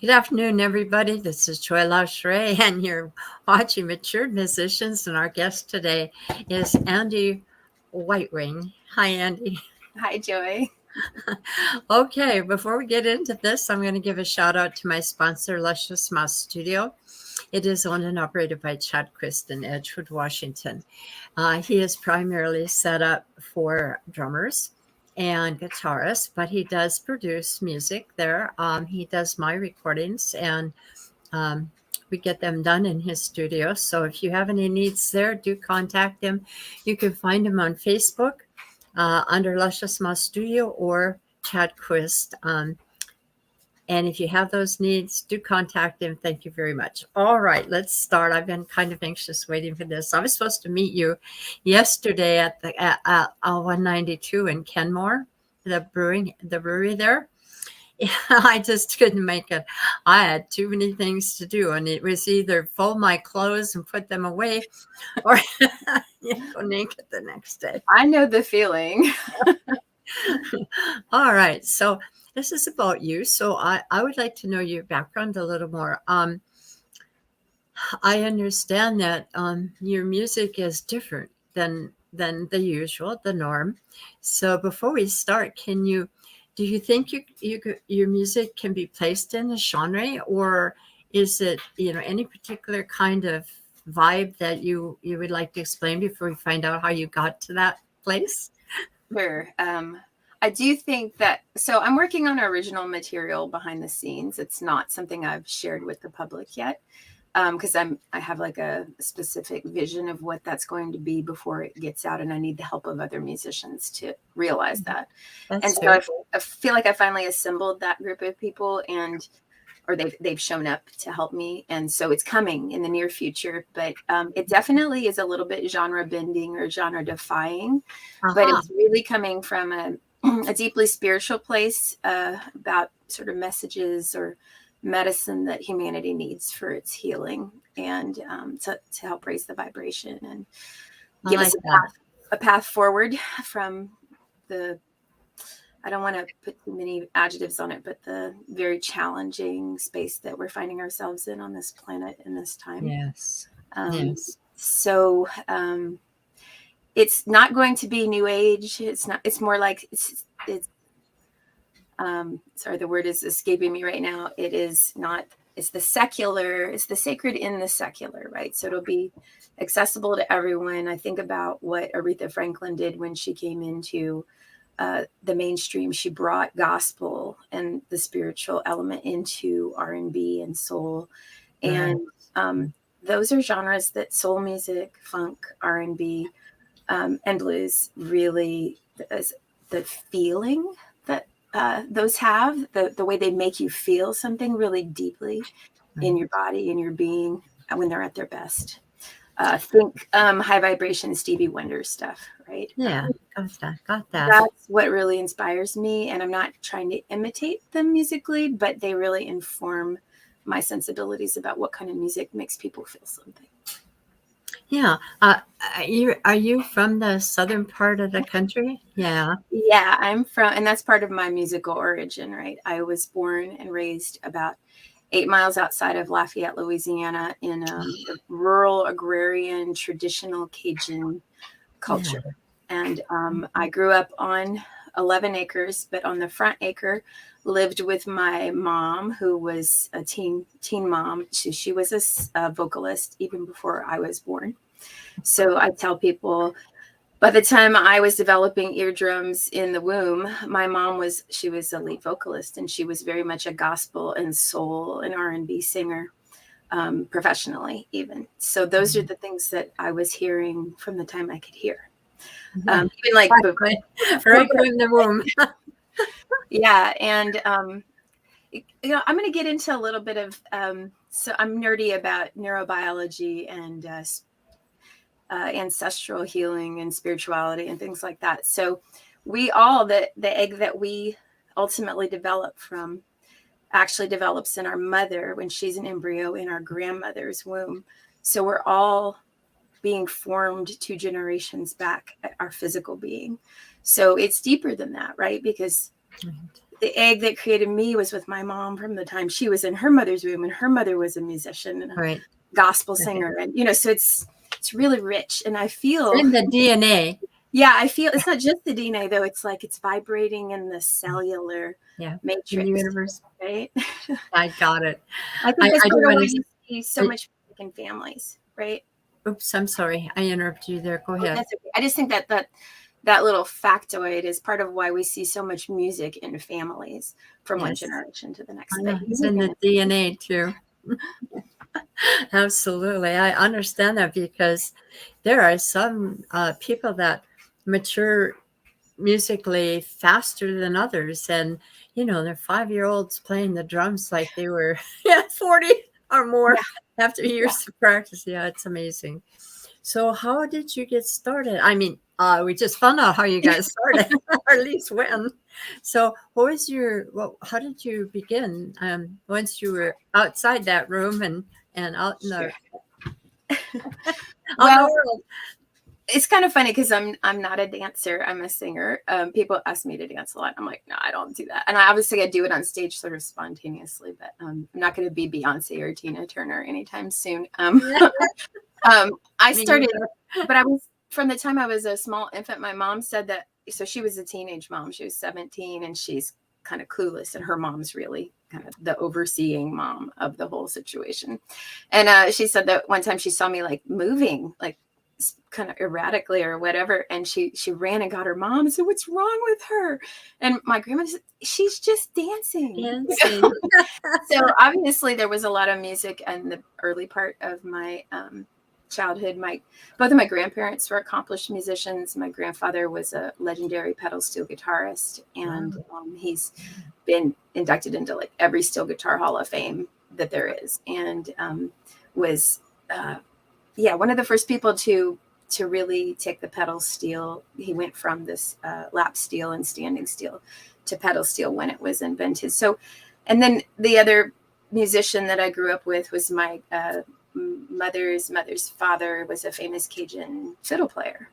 Good afternoon, everybody. This is Joy LaShree, and you're watching Matured Musicians. And our guest today is Andie Whitewing. Hi, Andie. Hi, Joy. Okay, before we get into this, I'm going to give a shout out to my sponsor, Luscious Mouse Studio. It is owned and operated by Chad Christ in Edgewood, Washington. He is primarily set up for drummers and guitarists, but he does produce music there. He does my recordings, and um, we get them done in his studio. So if you have any needs there, do contact him. You can find him on Facebook under Luscious Mouse Studio or Chad Quist. And if you have those needs, do contact him. Thank you very much. All right, let's start. I've been kind of anxious waiting for this. I was supposed to meet you yesterday at 192 in Kenmore, the brewery there. I just couldn't make it. I had too many things to do, and it was either fold my clothes and put them away, or go naked the next day. I know the feeling. All right, so this is about you. So I would like to know your background a little more. I understand that your music is different than the usual, the norm. So before we start, do you think your music can be placed in a genre, or is it any particular kind of vibe that you would like to explain before we find out how you got to that place? Sure. I do think that, so I'm working on original material behind the scenes. It's not something I've shared with the public yet, because I have like a specific vision of what that's going to be before it gets out, and I need the help of other musicians to realize that. That's And so I feel like I finally assembled that group of people, or they've shown up to help me, and so it's coming in the near future. But it definitely is a little bit genre bending or genre defying, but it's really coming from a deeply spiritual place about sort of messages or medicine that humanity needs for its healing, and to help raise the vibration and give us a path forward from the, I don't want to put too many adjectives on it, but the very challenging space that we're finding ourselves in on this planet in this time. Yes. So it's not going to be new age. It's not. It's more like it's. Sorry, the word is escaping me right now. It is not. It's the secular. It's the sacred in the secular, right? So it'll be accessible to everyone. I think about what Aretha Franklin did when she came into the mainstream. She brought gospel and the spiritual element into R&B and soul, and those are genres that soul music, funk, R&B, and blues really, the feeling that those have, the way they make you feel something really deeply in your body, in your being, when they're at their best. Think high vibration Stevie Wonder stuff, right? Yeah, got that. That's what really inspires me, and I'm not trying to imitate them musically, but they really inform my sensibilities about what kind of music makes people feel something. Yeah. Are you from the southern part of the country? Yeah. Yeah, I'm from, and that's part of my musical origin, right? I was born and raised about 8 miles outside of Lafayette, Louisiana, in a rural, agrarian, traditional Cajun culture. Yeah. And I grew up on 11 acres, but on the front acre lived with my mom, who was a teen mom. She was a vocalist even before I was born. So I tell people, by the time I was developing eardrums in the womb, my mom she was a lead vocalist, and she was very much a gospel and soul and R&B singer, professionally even. So those are the things that I was hearing from the time I could hear. Even like right in the womb. Yeah. And, I'm going to get into a little bit of, so I'm nerdy about neurobiology and ancestral healing and spirituality and things like that. So we all, the egg that we ultimately develop from actually develops in our mother when she's an embryo in our grandmother's womb. So we're all being formed 2 generations back, our physical being. So it's deeper than that, right? Because the egg that created me was with my mom from the time she was in her mother's womb, and her mother was a musician and a Right. gospel singer. And, so it's really rich. And I feel in the DNA. Yeah, I feel it's not just the DNA though. It's like it's vibrating in the cellular matrix. In the universe. Right? I got it. I think that's I part do of why understand. you see so much music in families, right? Oops, I'm sorry. I interrupted you there. Go ahead. That's okay. I just think that little factoid is part of why we see so much music in families from one generation to the next. It's in the DNA too. Absolutely. I understand that because there are some people that mature musically faster than others. And, they're 5-year-olds playing the drums like they were 40 or more after years of practice. Yeah, it's amazing. So how did you get started? I mean, we just found out how you got started, or at least when. So how did you begin once you were outside that room and out in the, well, world? It's kind of funny because I'm not a dancer. I'm a singer. People ask me to dance a lot. I'm like, no, I don't do that. And I do it on stage sort of spontaneously, but I'm not going to be Beyonce or Tina Turner anytime soon. I started, but I was, from the time I was a small infant, my mom said that, so she was a teenage mom. She was 17 and she's kind of clueless, and her mom's really kind of the overseeing mom of the whole situation. And she said that one time she saw me like moving, like kind of erratically or whatever, and she ran and got her mom and said, "What's wrong with her?" And my grandma said, "She's just dancing." So obviously there was a lot of music in the early part of my childhood. Both of my grandparents were accomplished musicians. My grandfather was a legendary pedal steel guitarist, and he's been inducted into like every steel guitar hall of fame that there is, and was one of the first people to really take the pedal steel. He went from this lap steel and standing steel to pedal steel when it was invented. So, and then the other musician that I grew up with was my mother's father was a famous Cajun fiddle player.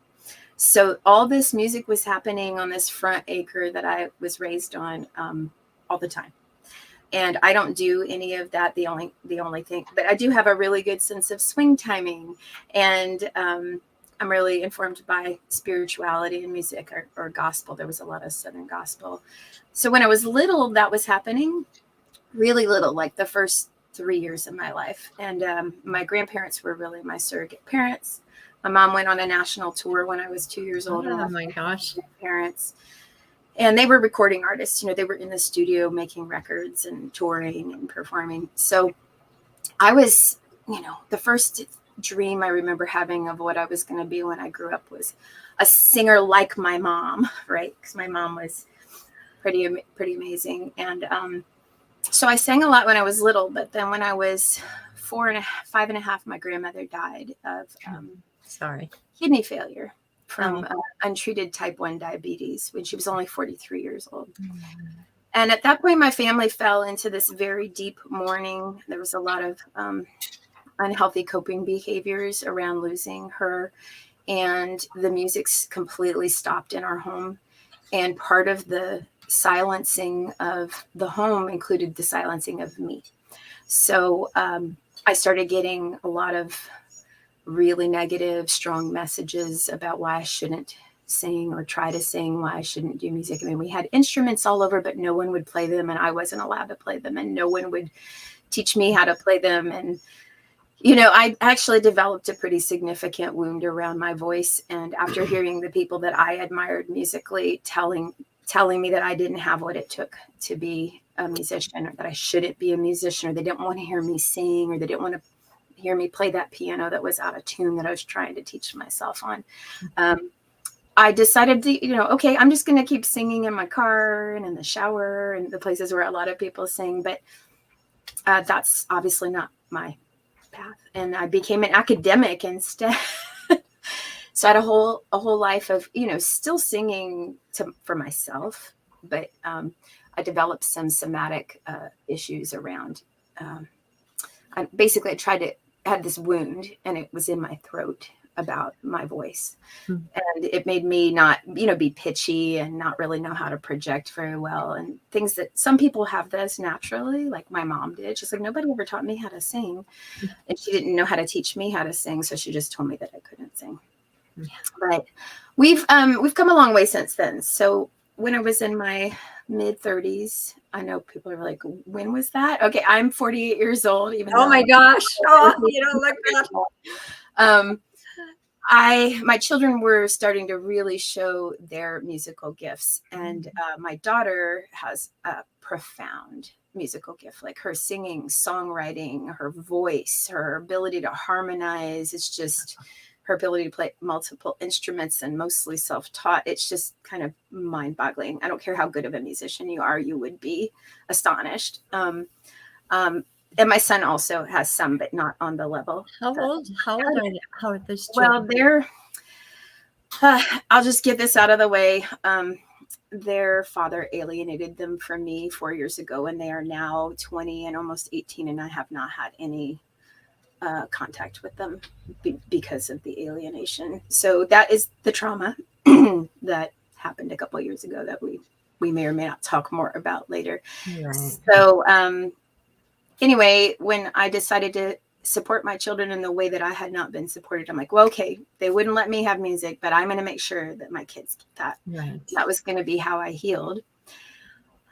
So all this music was happening on this front acre that I was raised on all the time. And I don't do any of that. The only thing, but I do have a really good sense of swing timing, and I'm really informed by spirituality and music or gospel. There was a lot of Southern gospel. So when I was little, that was happening, really little, like the first 3 years of my life. And my grandparents were really my surrogate parents. My mom went on a national tour when I was 2 years old. Oh my gosh. Parents. And they were recording artists, they were in the studio making records and touring and performing. So I was, the first dream I remember having of what I was going to be when I grew up was a singer like my mom, right? Because my mom was pretty amazing. And so I sang a lot when I was little, but then when I was 5 and a half, my grandmother died of kidney failure from untreated type 1 diabetes when she was only 43 years old. And at that point, my family fell into this very deep mourning. There was a lot of unhealthy coping behaviors around losing her, and the music completely stopped in our home. And part of the silencing of the home included the silencing of me. So I started getting a lot of really negative, strong messages about why I shouldn't sing or try to sing, why I shouldn't do music. I mean, we had instruments all over, but no one would play them, and I wasn't allowed to play them, and no one would teach me how to play them. And, I actually developed a pretty significant wound around my voice. And after hearing the people that I admired musically telling me that I didn't have what it took to be a musician, or that I shouldn't be a musician, or they didn't want to hear me sing, or they didn't want to hear me play that piano that was out of tune that I was trying to teach myself on. I decided to, okay, I'm just going to keep singing in my car and in the shower and the places where a lot of people sing, but that's obviously not my path. And I became an academic instead. So I had a whole life of, still singing for myself, but I developed some somatic issues around. I had this wound, and it was in my throat. about my voice. Hmm. And it made me not, be pitchy and not really know how to project very well, and things that some people have this naturally, like my mom did. She's like, nobody ever taught me how to sing. And she didn't know how to teach me how to sing. So she just told me that I couldn't sing. Yeah. But we've come a long way since then. So when I was in my mid 30s, I know people are like, when was that? Okay, I'm 48 years old, even Oh though my gosh. Oh, you don't look that. My children were starting to really show their musical gifts, and my daughter has a profound musical gift, like her singing, songwriting, her voice, her ability to harmonize. It's just her ability to play multiple instruments and mostly self-taught. It's just kind of mind-boggling. I don't care how good of a musician you are, you would be astonished. And my son also has some, but not on the level. How old are they? How are these Well, children? I'll just get this out of the way. Their father alienated them from me 4 years ago, and they are now 20 and almost 18, and I have not had any contact with them because of the alienation. So that is the trauma that happened a couple of years ago that we may or may not talk more about later. Right. So anyway, when I decided to support my children in the way that I had not been supported, I'm like, well, okay, they wouldn't let me have music, but I'm going to make sure that my kids get that. Right. That was going to be how I healed.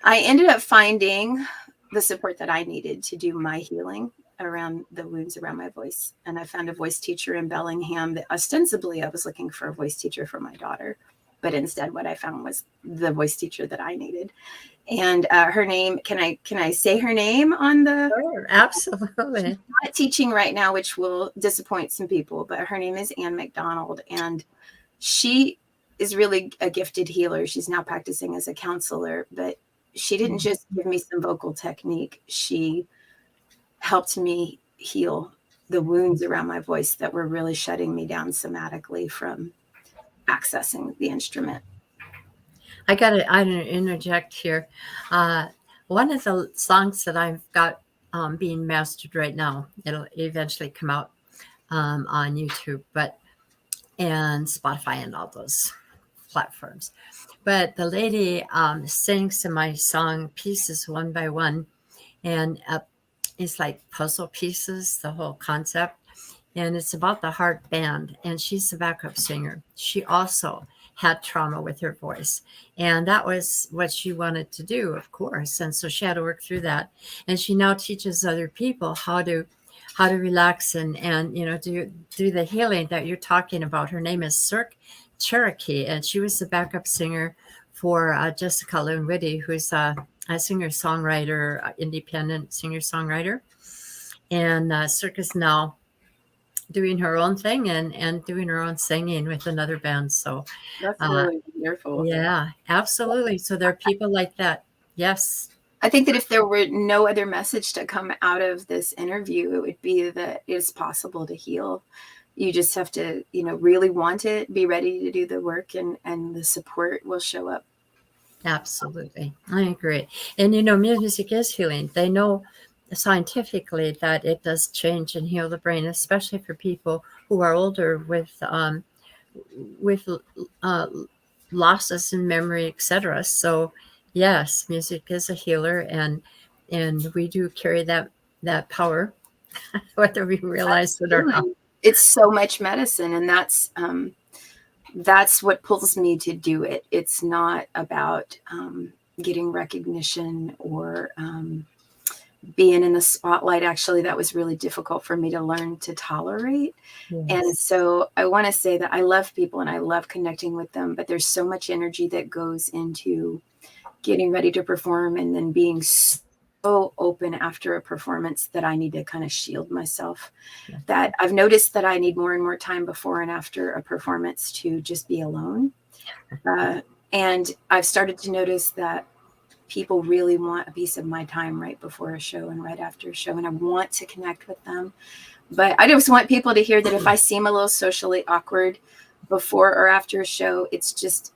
I ended up finding the support that I needed to do my healing around the wounds around my voice. And I found a voice teacher in Bellingham that ostensibly I was looking for a voice teacher for my daughter. But instead, what I found was the voice teacher that I needed. And her name, can I say her name on the? Sure, absolutely. She's not teaching right now, which will disappoint some people, but her name is Ann McDonald, and she is really a gifted healer. She's now practicing as a counselor, but she didn't just give me some vocal technique. She helped me heal the wounds around my voice that were really shutting me down somatically from accessing the instrument. I got to interject here. One of the songs that I've got being mastered right now, it'll eventually come out on YouTube, and Spotify and all those platforms. But the lady sings in my song pieces one by one, and it's like puzzle pieces, the whole concept. And it's about the heart band, and she's the backup singer. She also had trauma with her voice, and that was what she wanted to do, of course. And so she had to work through that. And she now teaches other people how to relax and do the healing that you're talking about. Her name is Cirque Cherokee, and she was the backup singer for Jessica Lynn Whitty, who's a singer-songwriter, independent singer-songwriter. And Cirque is now doing her own thing and doing her own singing with another band. So That's really wonderful. yeah, absolutely. So there are people like that. Yes. I think that if there were no other message to come out of this interview, it would be that it's possible to heal. You just have to, really want it, be ready to do the work, and the support will show up. Absolutely. I agree. And music is healing. They know scientifically that it does change and heal the brain, especially for people who are older with losses in memory, etc. So yes, music is a healer, and we do carry that power, whether we realize it or not. It's so much medicine, and that's what pulls me to do it. It's not about getting recognition or being in the spotlight. Actually, that was really difficult for me to learn to tolerate. Yes. And so I want to say that I love people and I love connecting with them, but there's so much energy that goes into getting ready to perform and then being so open after a performance that I need to kind of shield myself. Yeah. That I've noticed that I need more and more time before and after a performance to just be alone. And I've started to notice that people really want a piece of my time right before a show and right after a show, and I want to connect with them. But I just want people to hear that if I seem a little socially awkward before or after a show, it's just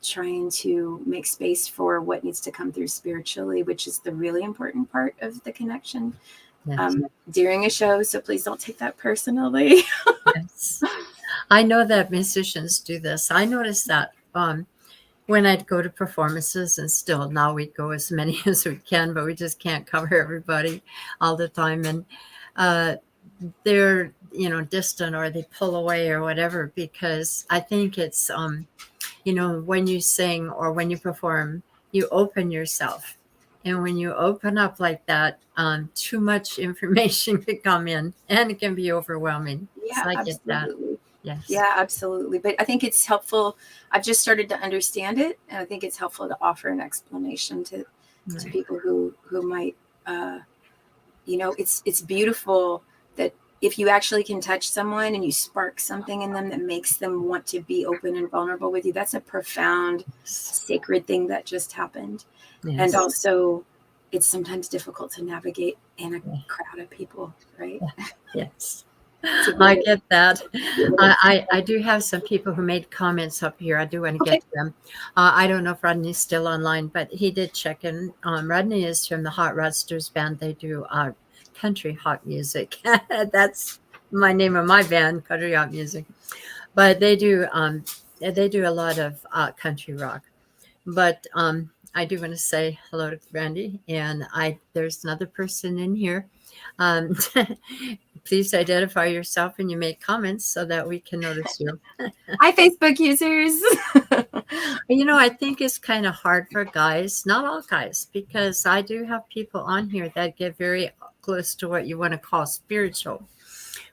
trying to make space for what needs to come through spiritually, which is the really important part of the connection during a show. So please don't take that personally. Yes. I know that musicians do this. I noticed that when I'd go to performances, and still now we go as many as we can, but we just can't cover everybody all the time. And uh, they're, distant, or they pull away or whatever, because I think it's, when you sing or when you perform, you open yourself. And when you open up like that, too much information can come in and it can be overwhelming. Yeah, So I get that. absolutely. Yes. Yeah, absolutely. But I think it's helpful. I've just started to understand it, and I think it's helpful to offer an explanation to Right. people who might, it's beautiful that if you actually can touch someone and you spark something in them that makes them want to be open and vulnerable with you, that's a profound, sacred thing that just happened. Yes. And also, it's sometimes difficult to navigate in a Yeah. crowd of people, right? Yes. So I get that. I do have some people who made comments up here. I do want to okay. get to them. I don't know if Rodney's still online, but he did check in. Rodney is from the Hot Rodsters band. They do country hot music. That's my name of my band, country hot music. But they do a lot of country rock. But I do want to say hello to Randy, and there's another person in here. Um, Please identify yourself and you make comments so that we can notice you. Hi, Facebook users. I think it's kind of hard for guys, not all guys, because I do have people on here that get very close to what you want to call spiritual.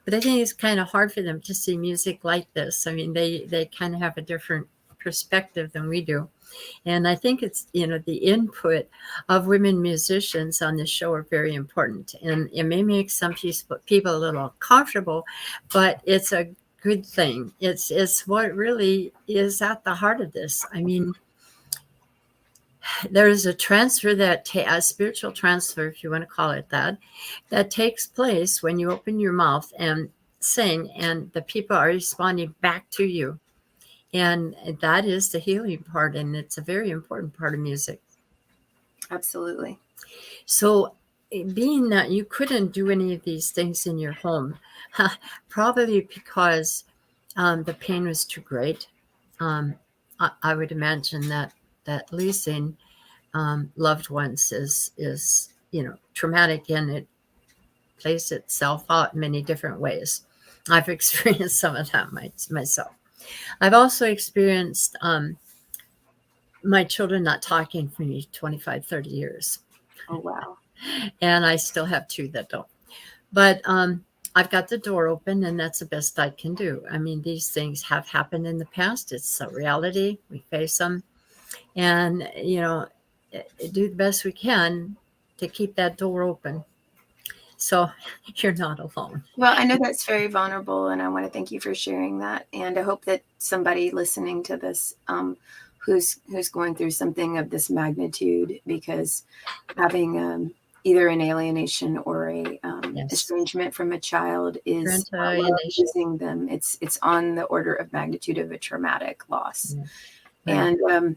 But I think it's kind of hard for them to see music like this. I mean, they kind of have a different perspective than we do. And I think it's, the input of women musicians on this show are very important. And it may make some people a little uncomfortable, but it's a good thing. It's what really is at the heart of this. I mean, there's a transfer a spiritual transfer, if you want to call it that takes place when you open your mouth and sing, and the people are responding back to you. And that is the healing part, and it's a very important part of music. Absolutely. So, being that you couldn't do any of these things in your home, probably because the pain was too great, I would imagine that losing loved ones is traumatic, and it plays itself out in many different ways. I've experienced some of that myself. I've also experienced my children not talking for me 25, 30 years. Oh, wow. And I still have two that don't. But I've got the door open, and that's the best I can do. I mean, these things have happened in the past. It's a reality. We face them. And, do the best we can to keep that door open. So you're not alone. Well, I know that's very vulnerable, and I want to thank you for sharing that. And I hope that somebody listening to this who's going through something of this magnitude, because having either an alienation or a Yes. estrangement from a child is losing them. It's on the order of magnitude of a traumatic loss. Yeah. Right. And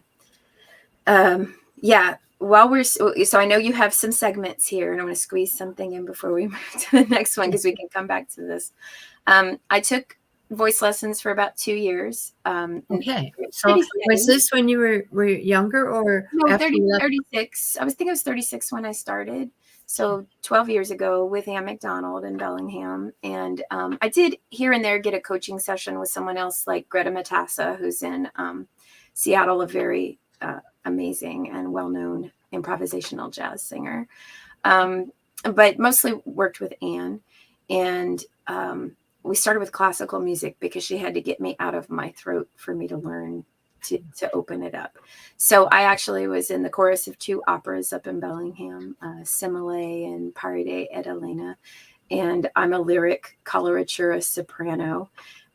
yeah, so I know you have some segments here, and I'm going to squeeze something in before we move to the next one, because we can come back to this. I took voice lessons for about 2 years. Okay. So was this when you were younger, or no, 36? I was 36 when I started. So 12 years ago with Ann McDonald in Bellingham. And I did here and there get a coaching session with someone else like Greta Matassa, who's in Seattle, a very amazing and well-known improvisational jazz singer. But mostly worked with Ann. And we started with classical music because she had to get me out of my throat for me to learn to open it up. So I actually was in the chorus of 2 operas up in Bellingham, Simile and Paride et Elena. And I'm a lyric coloratura soprano,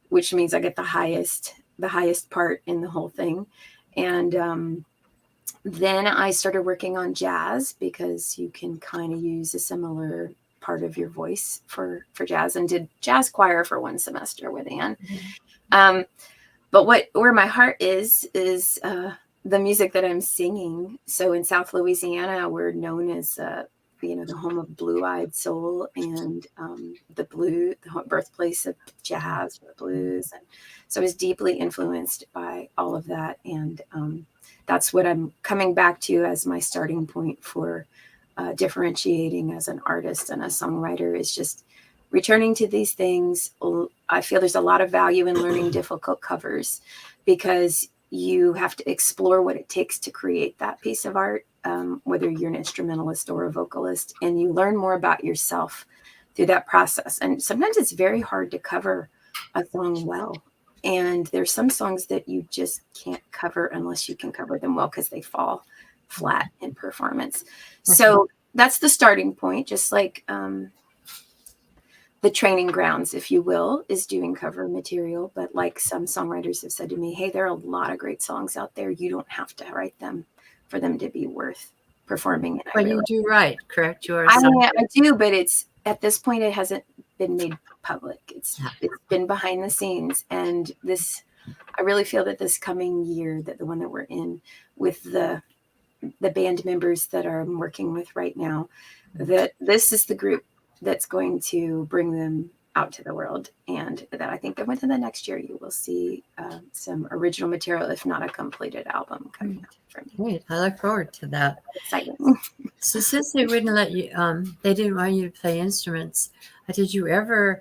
which means I get the highest part in the whole thing. And then I started working on jazz, because you can kind of use a similar part of your voice for jazz, and did jazz choir for 1 semester with Ann. Mm-hmm. But where my heart is the music that I'm singing. So in South Louisiana, we're known as the home of blue-eyed soul and the birthplace of jazz, the blues. And so I was deeply influenced by all of that. And that's what I'm coming back to as my starting point for differentiating as an artist and a songwriter, is just returning to these things. I feel there's a lot of value in learning difficult covers, because you have to explore what it takes to create that piece of art, whether you're an instrumentalist or a vocalist, and you learn more about yourself through that process. And sometimes it's very hard to cover a song well. And there's some songs that you just can't cover unless you can cover them well, because they fall flat in performance. So that's the starting point, just like the training grounds, if you will, is doing cover material. But like some songwriters have said to me, hey, there are a lot of great songs out there. You don't have to write them for them to be worth performing. But you do write, correct? You are. I do, but it's at this point, it hasn't been made public. It's been behind the scenes. And I really feel that this coming year, that the one that we're in with the band members that I'm working with right now, that this is the group that's going to bring them out to the world. And that I think that within the next year, you will see some original material, if not a completed album, coming out from me. Great. I look forward to that. Exciting. So since they wouldn't let you, they didn't want you to play instruments, did you ever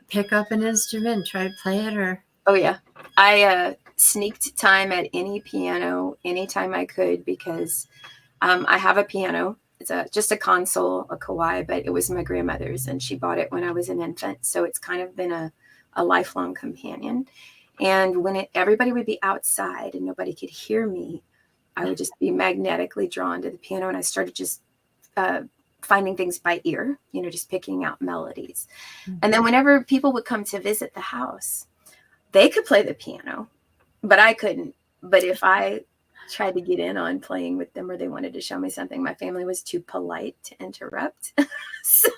pick up an instrument and try to play it? Or? Oh, yeah. I sneaked time at any piano anytime I could, because I have a piano. It's just a console, a Kawai, but it was my grandmother's, and she bought it when I was an infant. So it's kind of been a lifelong companion. And when everybody would be outside and nobody could hear me, I would just be magnetically drawn to the piano. And I started just finding things by ear, just picking out melodies. Mm-hmm. And then whenever people would come to visit the house, they could play the piano, but I couldn't. But if I tried to get in on playing with them, or they wanted to show me something, my family was too polite to interrupt. So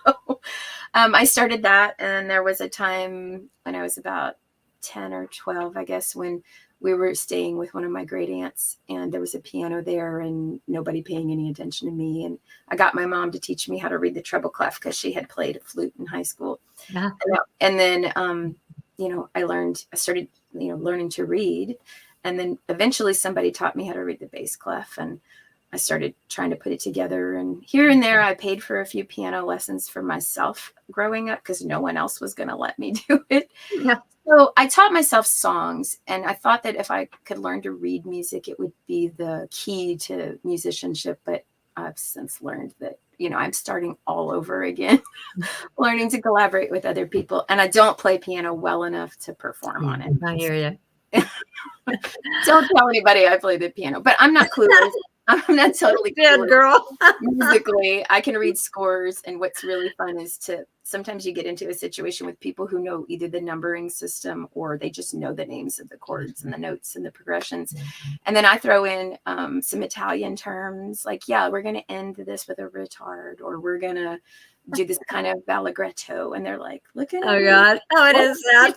I started that. And there was a time when I was about 10 or 12, I guess, when we were staying with one of my great aunts, and there was a piano there and nobody paying any attention to me. And I got my mom to teach me how to read the treble clef, because she had played a flute in high school. Yeah. And then, I started, learning to read. And then eventually somebody taught me how to read the bass clef, and I started trying to put it together. And here and there, I paid for a few piano lessons for myself growing up, because no one else was going to let me do it. Yeah. So I taught myself songs, and I thought that if I could learn to read music, it would be the key to musicianship. But I've since learned that, I'm starting all over again, learning to collaborate with other people. And I don't play piano well enough to perform on it. I hear you. Don't tell anybody I play the piano, but I'm not clueless. I'm not totally good, girl. Musically, I can read scores, and what's really fun is sometimes you get into a situation with people who know either the numbering system, or they just know the names of the chords and the notes and the progressions. And then I throw in some Italian terms, like, we're going to end this with a retard, or we're going to do this kind of allegretto. And they're like, look at oh God, how it is that.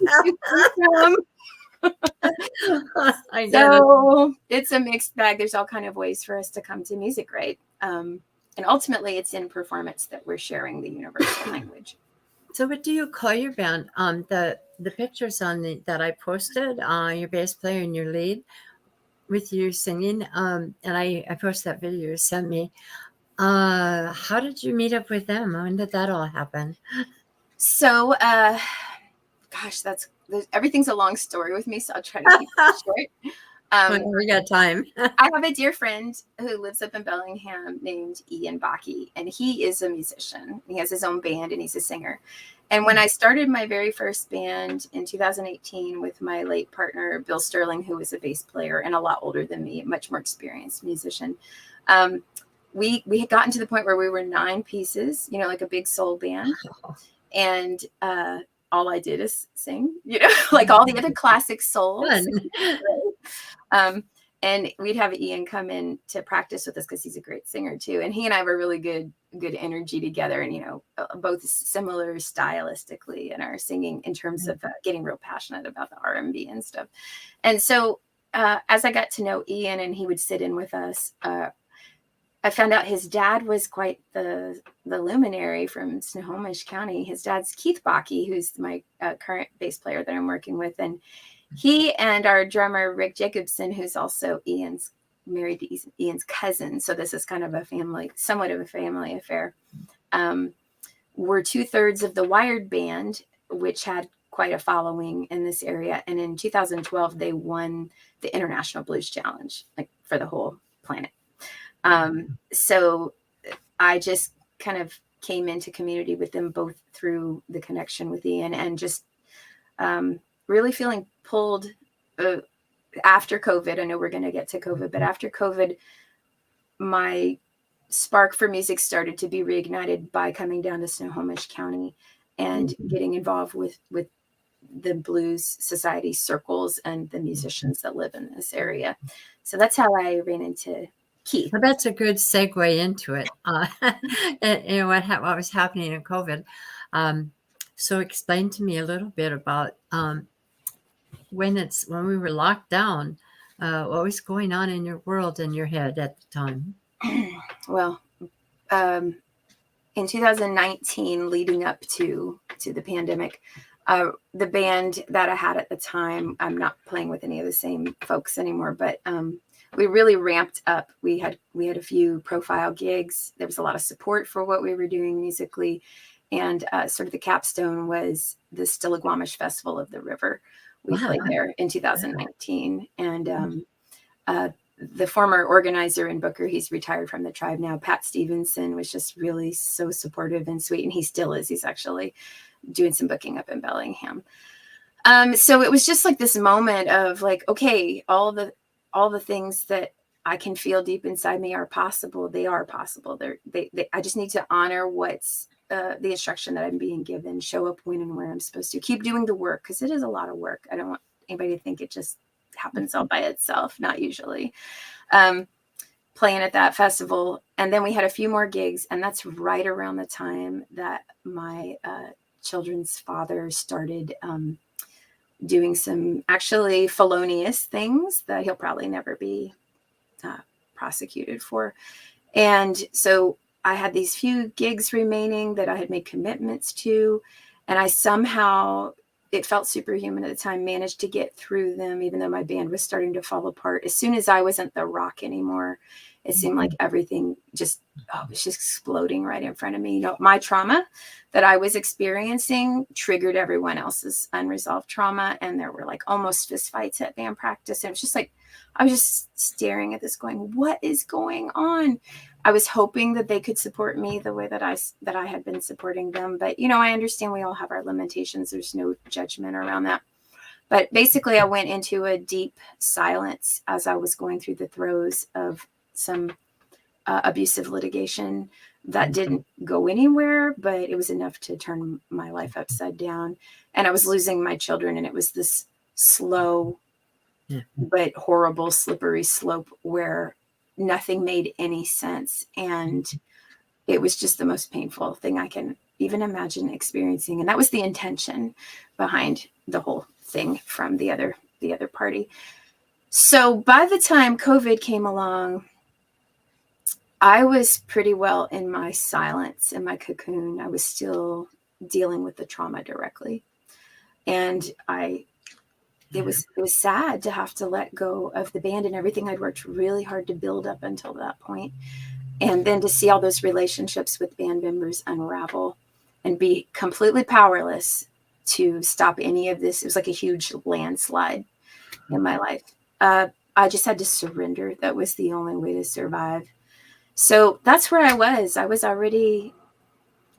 So it's a mixed bag. There's all kind of ways for us to come to music, right? And ultimately, it's in performance that we're sharing the universal language. So, what do you call your band? The pictures that I posted, your bass player and your lead, with you singing, and I posted that video you sent me. How did you meet up with them? When did that all happen? So, everything's a long story with me, so I'll try to keep it short. We got time. I have a dear friend who lives up in Bellingham named Ian Bakke, and he is a musician. He has his own band, and he's a singer. And when I started my very first band in 2018 with my late partner, Bill Sterling, who was a bass player and a lot older than me, a much more experienced musician, we had gotten to the point where we were 9 pieces, like a big soul band. And all I did is sing, like all the other classic soul. And we'd have Ian come in to practice with us, because he's a great singer too. And he and I have a really good energy together, and, both similar stylistically in our singing, in terms of getting real passionate about the R&B and stuff. And so as I got to know Ian, and he would sit in with us, I found out his dad was quite the luminary from Snohomish County. His dad's Keith Bakke, who's my current bass player that I'm working with, and he and our drummer Rick Jacobson, who's also married to Ian's cousin. So this is kind of a family, somewhat of a family affair. Were 2/3 of the Wired band, which had quite a following in this area. And in 2012, they won the International Blues Challenge, like for the whole planet. So I just kind of came into community with them both through the connection with Ian and just really feeling pulled after COVID. I know we're going to get to COVID, but after COVID, my spark for music started to be reignited by coming down to Snohomish County and getting involved with the blues society circles and the musicians that live in this area. So that's how I ran into Keith. Well, that's a good segue into it. And what was happening in COVID. So explain to me a little bit about when we were locked down, what was going on in your world, in your head at the time? Well, in 2019, leading up to the pandemic, the band that I had at the time, I'm not playing with any of the same folks anymore, but we really ramped up. We had a few profile gigs. There was a lot of support for what we were doing musically, and sort of the capstone was the Stillaguamish Festival of the River. We played there in 2019, and the former organizer and booker, he's retired from the tribe now, Pat Stevenson, was just really so supportive and sweet, and he still is. He's actually doing some booking up in Bellingham. So it was just like this moment of like, okay, all the things that I can feel deep inside me are possible. They are possible. I just need to honor what's the instruction that I'm being given, show up when and where I'm supposed to, keep doing the work, because it is a lot of work. I don't want anybody to think it just happens all by itself. Not usually. Playing at that festival. And then we had a few more gigs, and that's right around the time that my children's father started doing some actually felonious things that he'll probably never be prosecuted for. And so I had these few gigs remaining that I had made commitments to, and I somehow, it felt superhuman at the time, managed to get through them, even though my band was starting to fall apart. As soon as I wasn't the rock anymore, it seemed like everything just was just exploding right in front of me. You know, my trauma that I was experiencing triggered everyone else's unresolved trauma. And there were like almost fist fights at band practice. And it was just like, I was just staring at this going, what is going on? I was hoping that they could support me the way that I had been supporting them. But, you know, I understand we all have our limitations. There's no judgment around that. But basically, I went into a deep silence as I was going through the throes of some abusive litigation that didn't go anywhere, but it was enough to turn my life upside down. And I was losing my children, and it was this slow but horrible slippery slope where nothing made any sense. And it was just the most painful thing I can even imagine experiencing. And that was the intention behind the whole thing from the other party. So by the time COVID came along, I was pretty well in my silence, in my cocoon. I was still dealing with the trauma directly. And it was sad to have to let go of the band and everything I'd worked really hard to build up until that point. And then to see all those relationships with band members unravel and be completely powerless to stop any of this. It was like a huge landslide in my life. I just had to surrender. That was the only way to survive. So that's where I was. I was already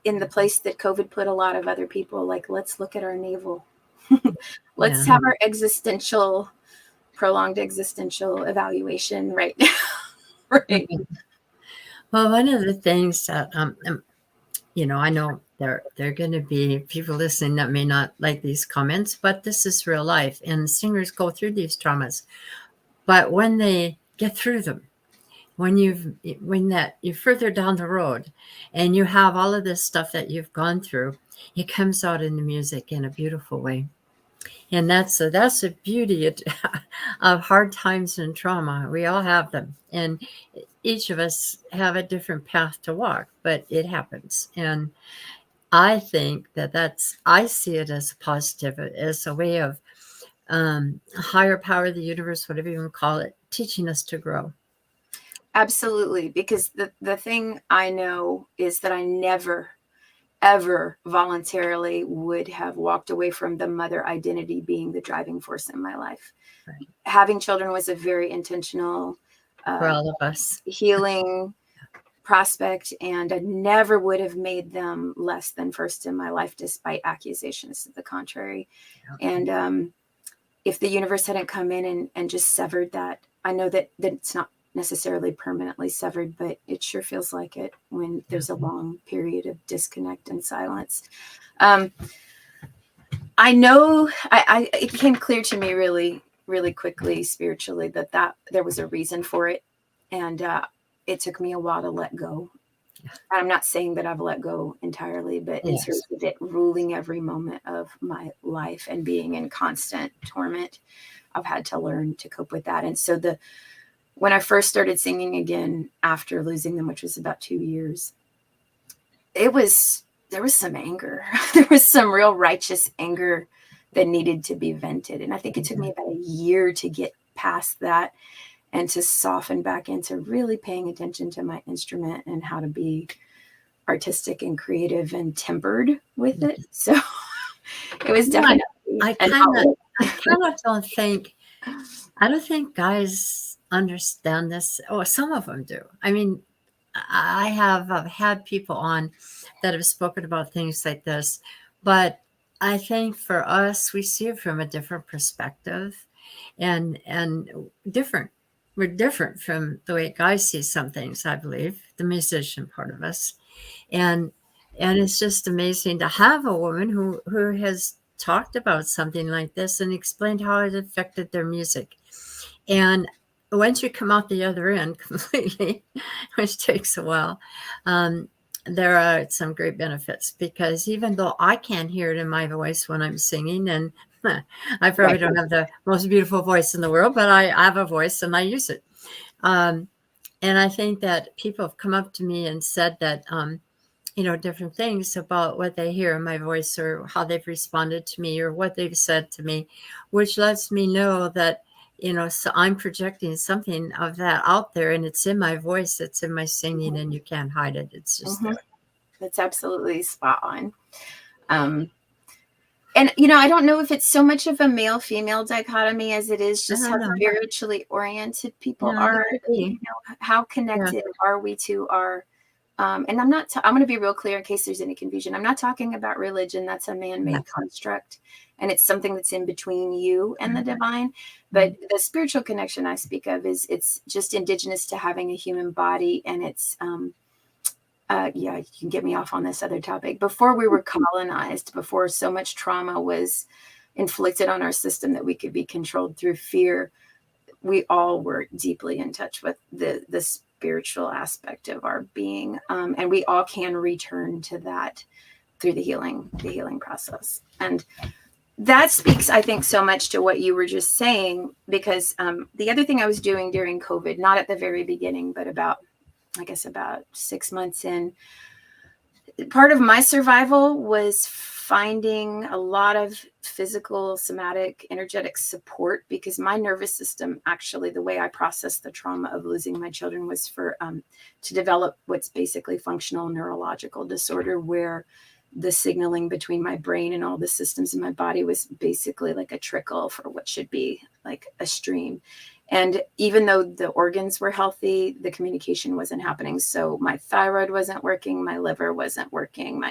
in the place that COVID put a lot of other people, like, let's look at our navel. Let's have our prolonged existential evaluation right now. Right. Well, one of the things that, I know there are going to be people listening that may not like these comments, but this is real life, and singers go through these traumas. But when they get through them, when you're further down the road and you have all of this stuff that you've gone through, it comes out in the music in a beautiful way. And that's the beauty of hard times and trauma. We all have them, and each of us have a different path to walk, but it happens. And I think I see it as a positive, as a way of higher power of the universe, whatever you want to call it, teaching us to grow. Absolutely. Because the thing I know is that I never, ever voluntarily would have walked away from the mother identity being the driving force in my life. Right. Having children was a very intentional For all of us. healing prospect, and I never would have made them less than first in my life, despite accusations to the contrary. Yeah. And if the universe hadn't come in and just severed that, I know that it's not necessarily permanently severed, but it sure feels like it when there's a long period of disconnect and silence. I know it became clear to me really, really quickly spiritually that there was a reason for it. And it took me a while to let go. I'm not saying that I've let go entirely, but in terms of it ruling every moment of my life and being in constant torment, I've had to learn to cope with that. And so when I first started singing again after losing them, which was about 2 years, there was some anger. There was some real righteous anger that needed to be vented. And I think it took me about a year to get past that and to soften back into really paying attention to my instrument and how to be artistic and creative and tempered with it. So it was definitely I don't think guys understand this. Oh, some of them do. I mean, I have had people on that have spoken about things like this, but I think for us, we see it from a different perspective, and different. We're different from the way guys see some things. I believe the musician part of us, and it's just amazing to have a woman who has talked about something like this and explained how it affected their music. And once you come out the other end completely, which takes a while, there are some great benefits, because even though I can't hear it in my voice when I'm singing, and I probably don't have the most beautiful voice in the world, but I have a voice and I use it. And I think that people have come up to me and said that, different things about what they hear in my voice, or how they've responded to me, or what they've said to me, which lets me know that, so I'm projecting something of that out there, and it's in my voice, it's in my singing, and you can't hide it. It's just there. That's absolutely spot on. And, I don't know if it's so much of a male-female dichotomy as it is just how spiritually oriented people are, how connected are we to our, and I'm going to be real clear in case there's any confusion. I'm not talking about religion. That's a man-made construct, and it's something that's in between you and the divine. But the spiritual connection I speak of it's just indigenous to having a human body, and it's, you can get me off on this other topic. Before we were colonized, before so much trauma was inflicted on our system that we could be controlled through fear, we all were deeply in touch with the spiritual aspect of our being. And we all can return to that through the healing process. And that speaks, I think, so much to what you were just saying, because the other thing I was doing during COVID, not at the very beginning, but about 6 months in, part of my survival was finding a lot of physical, somatic, energetic support, because my nervous system, actually, the way I processed the trauma of losing my children was to develop what's basically functional neurological disorder, where the signaling between my brain and all the systems in my body was basically like a trickle for what should be like a stream. And even though the organs were healthy, the communication wasn't happening. So my thyroid wasn't working, my liver wasn't working,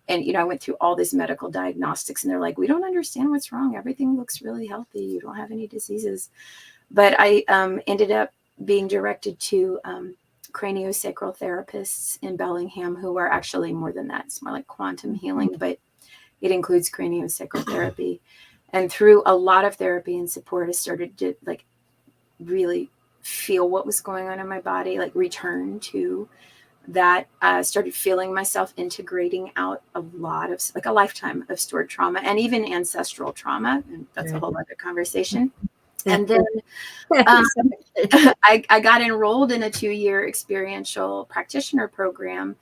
I went through all this medical diagnostics, and they're like, we don't understand what's wrong. Everything looks really healthy. You don't have any diseases. But I ended up being directed to craniosacral therapists in Bellingham, who are actually more than that. It's more like quantum healing, but it includes craniosacral therapy. And through a lot of therapy and support, I started to really feel what was going on in my body, return to that started feeling myself integrating out a lot of, like, a lifetime of stored trauma and even ancestral trauma. And that's a whole other conversation. And then I got enrolled in a 2-year experiential practitioner program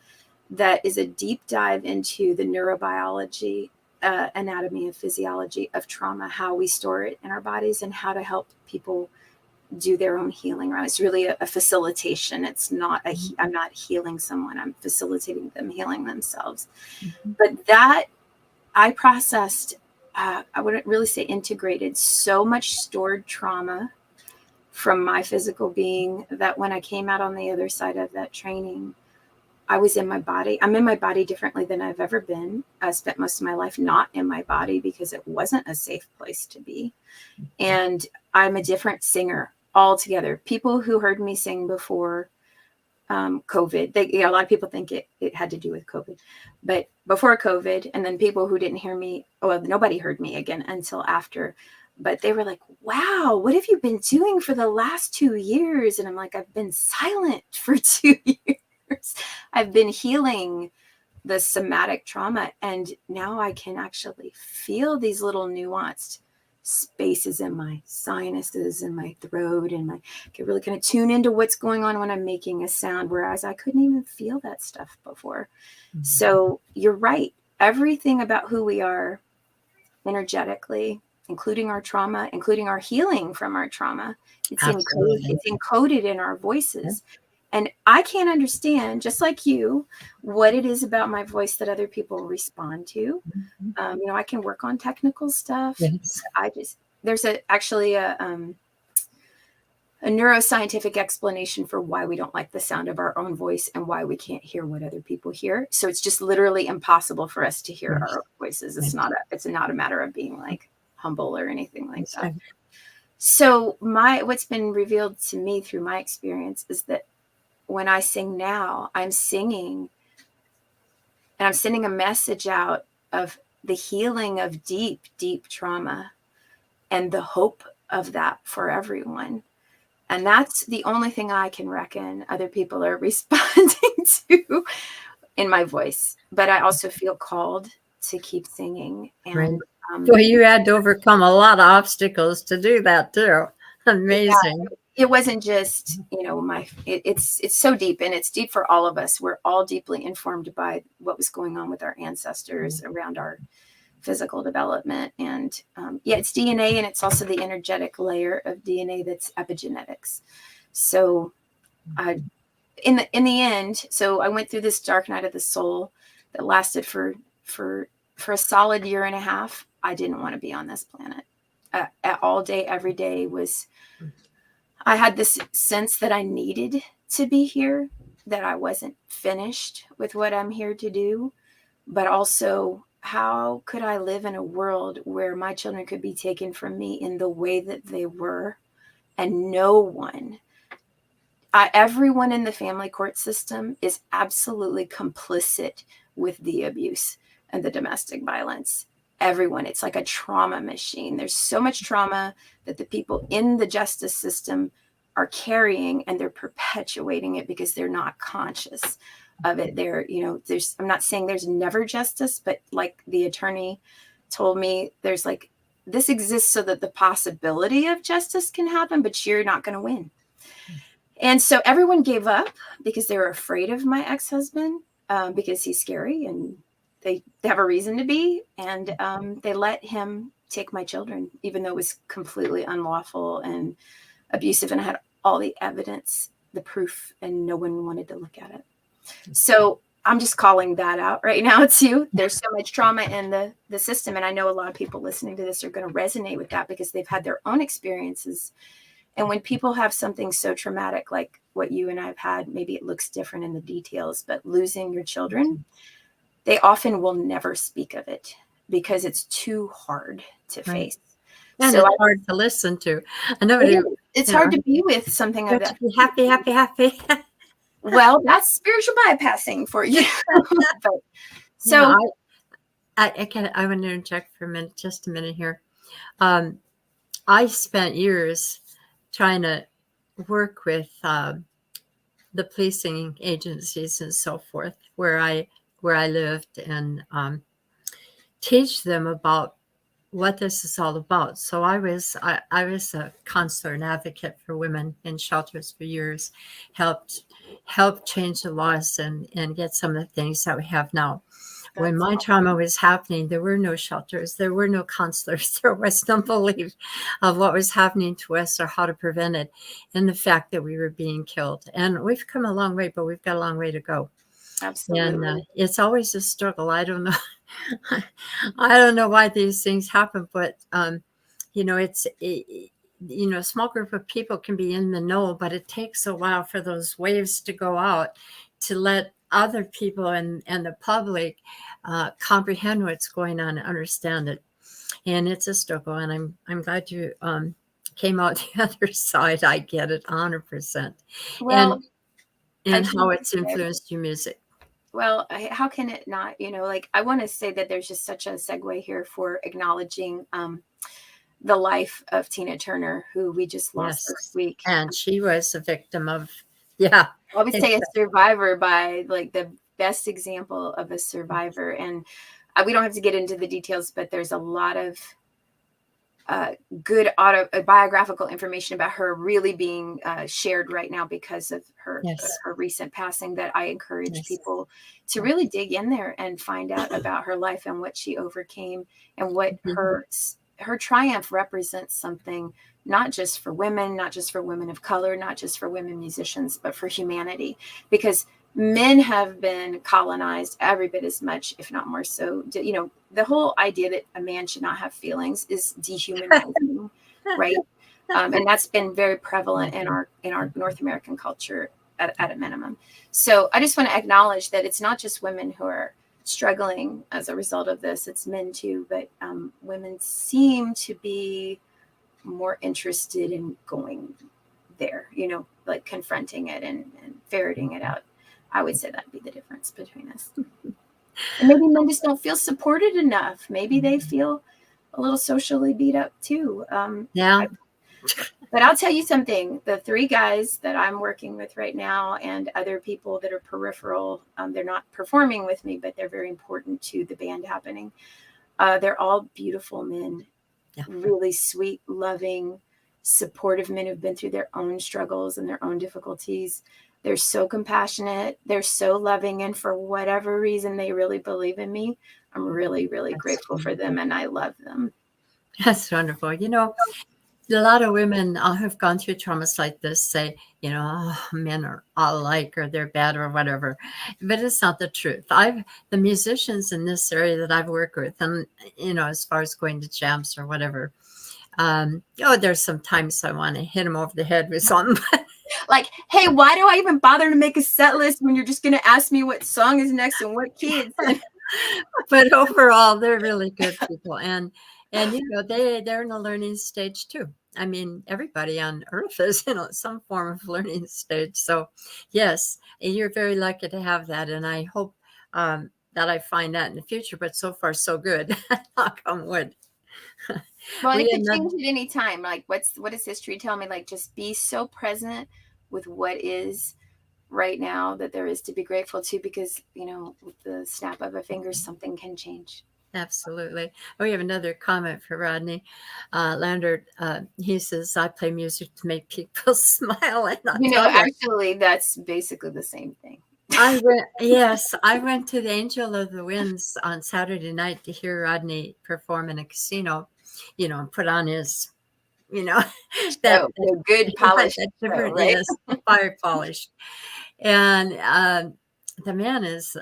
that is a deep dive into the neurobiology, anatomy and physiology of trauma, how we store it in our bodies, and how to help people do their own healing. Right? It's really a facilitation. It's not I'm not healing someone. I'm facilitating them healing themselves. But that I processed, I wouldn't really say integrated, so much stored trauma from my physical being that when I came out on the other side of that training, I was in my body. I'm in my body differently than I've ever been. I spent most of my life not in my body because it wasn't a safe place to be. And I'm a different singer altogether. People who heard me sing before COVID, a lot of people think it had to do with COVID, but before COVID, and then people who didn't hear me, well, nobody heard me again until after, but they were like, wow, what have you been doing for the last 2 years? And I'm like, I've been silent for 2 years. I've been healing the somatic trauma. And now I can actually feel these little nuanced spaces in my sinuses and my throat, and I can really kind of tune into what's going on when I'm making a sound, whereas I couldn't even feel that stuff before. So you're right. Everything about who we are energetically, including our trauma, including our healing from our trauma, it's encoded in our voices. And I can't understand, just like you, what it is about my voice that other people respond to. I can work on technical stuff. Yes. There's actually a neuroscientific explanation for why we don't like the sound of our own voice and why we can't hear what other people hear. So it's just literally impossible for us to hear our own voices. It's not a matter of being like humble or anything like that. So what's been revealed to me through my experience is that when I sing now, I'm singing and I'm sending a message out of the healing of deep, deep trauma and the hope of that for everyone. And that's the only thing I can reckon other people are responding to in my voice. But I also feel called to keep singing. And well, you had to overcome a lot of obstacles to do that too. Amazing. Yeah, it wasn't just, it's so deep, and it's deep for all of us. We're all deeply informed by what was going on with our ancestors around our physical development. And it's DNA, and it's also the energetic layer of DNA that's epigenetics. So in the end, so I went through this dark night of the soul that lasted for a solid 1.5 years. I didn't want to be on this planet. All day, every day I had this sense that I needed to be here, that I wasn't finished with what I'm here to do, but also how could I live in a world where my children could be taken from me in the way that they were, and everyone in the family court system is absolutely complicit with the abuse and the domestic violence. Everyone. It's like a trauma machine. There's so much trauma that the people in the justice system are carrying, and they're perpetuating it because they're not conscious of it. I'm not saying there's never justice, but like the attorney told me, there's like, this exists so that the possibility of justice can happen, but you're not going to win. And so everyone gave up because they were afraid of my ex-husband, because he's scary, and they have a reason to be. And they let him take my children, even though it was completely unlawful and abusive. And I had all the evidence, the proof, and no one wanted to look at it. So I'm just calling that out right now too. There's so much trauma in the system. And I know a lot of people listening to this are going to resonate with that because they've had their own experiences. And when people have something so traumatic like what you and I've had, maybe it looks different in the details, but losing your children, they often will never speak of it because it's too hard to face. And so it's hard to listen to. I know it's hard to be with something like that. Happy. Well, that's spiritual bypassing for you. I want to interject for a minute, just a minute here. I spent years trying to work with the policing agencies and so forth where I lived, and teach them about what this is all about. So I was a counselor and advocate for women in shelters for years, helped change the laws and get some of the things that we have now. When That's my trauma was happening, there were no shelters, there were no counselors, there was no belief of what was happening to us or how to prevent it, and the fact that we were being killed. And we've come a long way, but we've got a long way to go. absolutely. And it's always a struggle. I don't know. I don't know why these things happen, but a small group of people can be in the know, but it takes a while for those waves to go out to let other people and the public comprehend what's going on and understand it. And it's a struggle, and I'm glad you came out the other side. I get it 100%. Well, I And just how want to it's say, influenced your music. well, how can it not? Like I want to say that there's just such a segue here for acknowledging the life of Tina Turner, who we just lost this Yes. week. And she was a victim of, yeah. I always say a survivor, by like the best example of a survivor. And we don't have to get into the details, but there's a lot of good biographical information about her really being shared right now because of her Yes. her recent passing, that I encourage Yes. people to really dig in there and find out about her life and what she overcame, and what her triumph represents something, not just for women, not just for women of color, not just for women musicians, but for humanity. Because men have been colonized every bit as much, if not more so. The whole idea that a man should not have feelings is dehumanizing, right? And that's been very prevalent in our North American culture at a minimum. So I just want to acknowledge that it's not just women who are struggling as a result of this; it's men too. But women seem to be more interested in going there, like confronting it and ferreting it out. I would say that'd be the difference between us. And maybe men just don't feel supported enough. Maybe they feel a little socially beat up too. Yeah. But I'll tell you something. The three guys that I'm working with right now, and other people that are peripheral, they're not performing with me, but they're very important to the band happening. They're all beautiful men, Yeah. really sweet, loving, supportive men who've been through their own struggles and their own difficulties. They're so compassionate. They're so loving. And for whatever reason, they really believe in me. I'm really, really grateful for them, and I love them. That's wonderful. A lot of women who've gone through traumas like this say, oh, men are all alike, or they're bad, or whatever. But it's not the truth. The musicians in this area that I've worked with, and, as far as going to jams or whatever, there's some times I want to hit them over the head with something. Like, hey, why do I even bother to make a set list when you're just going to ask me what song is next and what kids? But overall, they're really good people. And they're in a learning stage too. I mean, everybody on earth is in some form of learning stage. So yes, you're very lucky to have that. And I hope that I find that in the future, but so far so good. Knock on wood. Well, and We it had could none- change at any time. Like, what does history tell me? Like, just be so present with what is right now that there is to be grateful to, because, with the snap of a finger, something can change. Absolutely. We have another comment for Rodney Landert. He says, I play music to make people smile. And I'll tell you, Actually, that's basically the same thing. I went to the Angel of the Winds on Saturday night to hear Rodney perform in a casino, and put on his, that So good polish, that different, right? yes, fire polished. And the man is,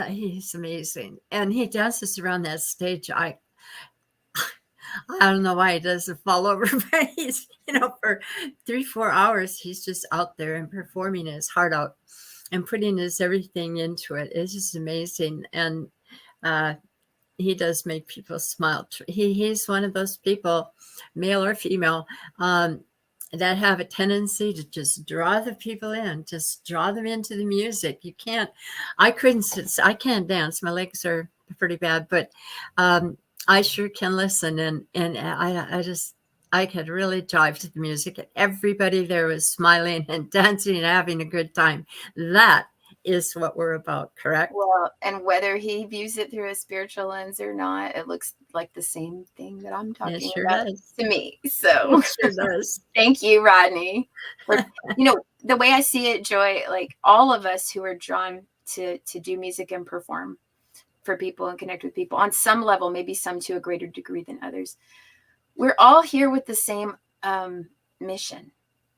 he's amazing. And he dances around that stage. I don't know why he doesn't fall over, but he's, for 3-4 hours, he's just out there and performing his heart out and putting his everything into it. It's just amazing. And he does make people smile. He's one of those people, male or female, that have a tendency to just draw the people in, just draw them into the music. I can't dance. My legs are pretty bad, but I sure can listen. And I just, I could really jive to the music, and everybody there was smiling and dancing and having a good time. That is what we're about, correct? Well, and whether he views it through a spiritual lens or not, it looks like the same thing that I'm It talking sure about does. to me. It So sure does. thank you, Rodney. For, the way I see it, Joy, like all of us who are drawn to do music and perform for people and connect with people on some level, maybe some to a greater degree than others. We're all here with the same mission.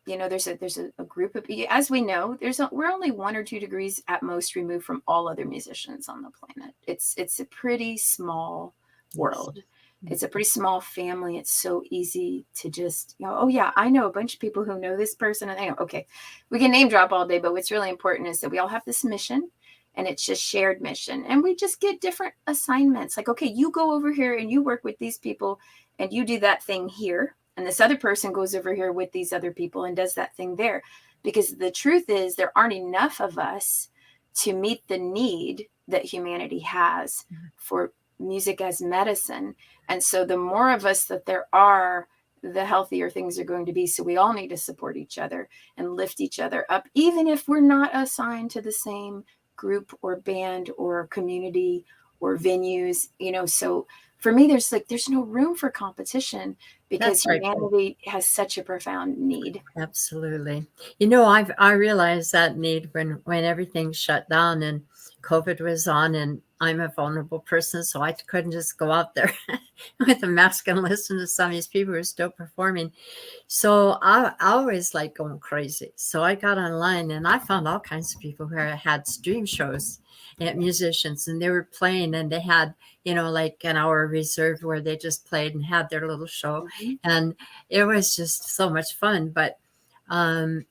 There's a group of, as we know, we're only 1 or 2 degrees at most removed from all other musicians on the planet. It's a pretty small Yes. world. It's a pretty small family. It's so easy to just, oh yeah, I know a bunch of people who know this person, and they go, okay, we can name drop all day, but what's really important is that we all have this mission, and it's just shared mission, and we just get different assignments. Like, okay, you go over here and you work with these people, and you do that thing here, and this other person goes over here with these other people and does that thing there. Because the truth is, there aren't enough of us to meet the need that humanity has for music as medicine. And so the more of us that there are, the healthier things are going to be. So we all need to support each other and lift each other up, even if we're not assigned to the same group or band or community or venues. So for me, there's no room for competition, because That's right. humanity has such a profound need. Absolutely. I realized that need when everything shut down and COVID was on, and I'm a vulnerable person, so I couldn't just go out there with a mask and listen to some of these people who are still performing. So I always like going crazy. So I got online and I found all kinds of people who had stream shows at musicians, and they were playing, and they had, like an hour reserved where they just played and had their little show. Mm-hmm. And it was just so much fun. But um,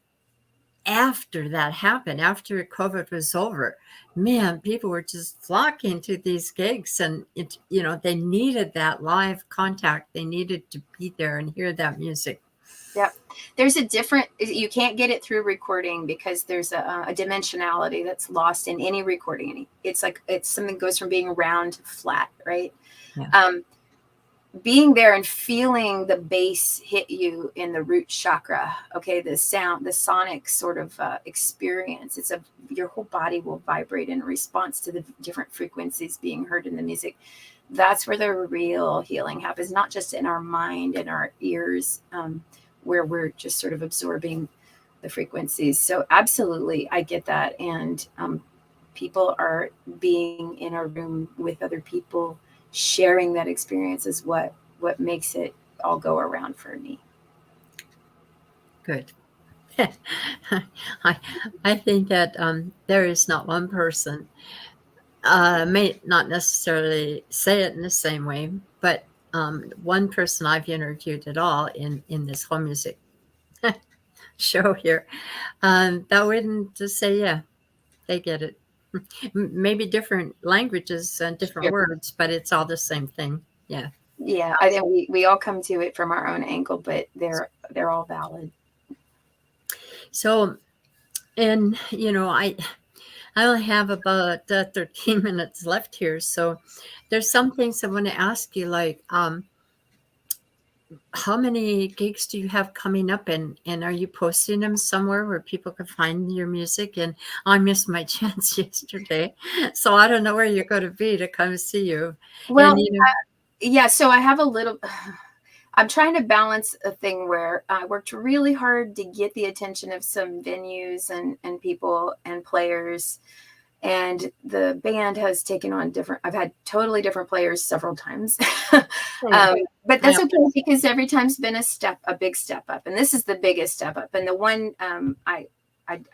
after that happened, after COVID was over, man, people were just flocking to these gigs, and they needed that live contact. They needed to be there and hear that music. Yep. You can't get it through recording, because there's a dimensionality that's lost in any recording. It's like something goes from being round to flat, right? Yeah. Being there and feeling the bass hit you in the root chakra, okay, the sound, the sonic sort of experience, your whole body will vibrate in response to the different frequencies being heard in the music. That's where the real healing happens, not just in our mind and our ears, where we're just sort of absorbing the frequencies. So absolutely, I get that. And people are being in a room with other people, sharing that experience is what makes it all go around for me. Good. I think that there is not one person, may not necessarily say it in the same way, but one person I've interviewed at all in this whole music show here, that wouldn't just say, yeah, they get it. Maybe different languages and different Sure. words, but it's all the same thing. Yeah. Yeah, I think we all come to it from our own angle, but they're all valid. So, and I only have about 13 minutes left here. So there's some things I want to ask you, like, how many gigs do you have coming up, and are you posting them somewhere where people can find your music? And I missed my chance yesterday, so I don't know where you're going to be to come see you. Well, And yeah, so I have I'm trying to balance a thing where I worked really hard to get the attention of some venues and people and players. And the band has taken on I've had totally different players several times. But that's okay, because every time's been a big step up. And this is the biggest step up. And the one I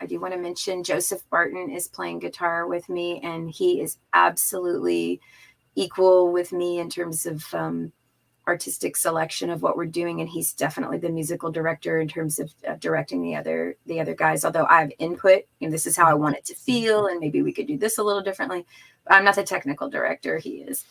do want to mention, Joseph Barton is playing guitar with me, and he is absolutely equal with me in terms of artistic selection of what we're doing, and he's definitely the musical director in terms of directing the other guys. Although I have input, this is how I want it to feel, and maybe we could do this a little differently. I'm not the technical director; he is.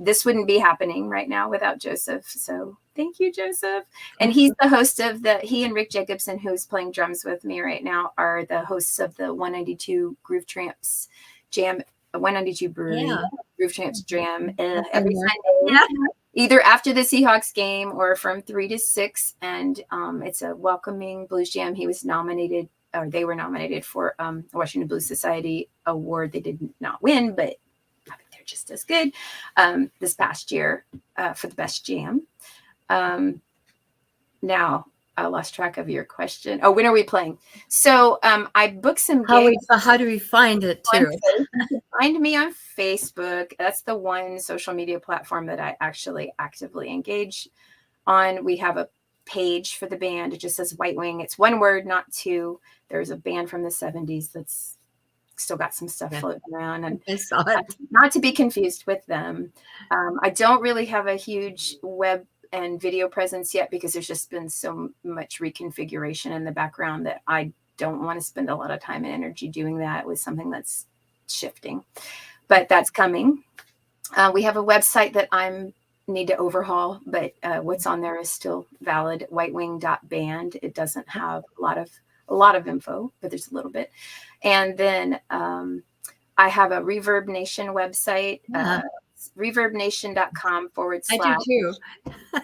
This wouldn't be happening right now without Joseph. So thank you, Joseph. And he's the host of he and Rick Jacobson, who's playing drums with me right now, are the hosts of the 192 Groove Tramps Jam. 192 Brewery Groove Tramps Jam every Sunday. either after the Seahawks game or from 3 to 6. And it's a welcoming blues jam. He was nominated, or they were nominated for a Washington Blues Society award. They did not win, but I think they're just as good this past year for the best jam. Now, I lost track of your question. Oh, when are we playing? So I booked some gigs. How do we find it too? Find me on Facebook. That's the one social media platform that I actually actively engage on. We have a page for the band. It just says Whitewing. It's one word, not two. There's a band from the 70s that's still got some stuff floating around, and I saw it. Not to be confused with them. I don't really have a huge web and video presence yet because there's just been so much reconfiguration in the background that I don't want to spend a lot of time and energy doing that with something that's shifting, but that's coming. We have a website that I need to overhaul, but what's on there is still valid, whitewing.band. It doesn't have a lot of info, but there's a little bit. And then I have a Reverb Nation website, reverbnation.com / I do too.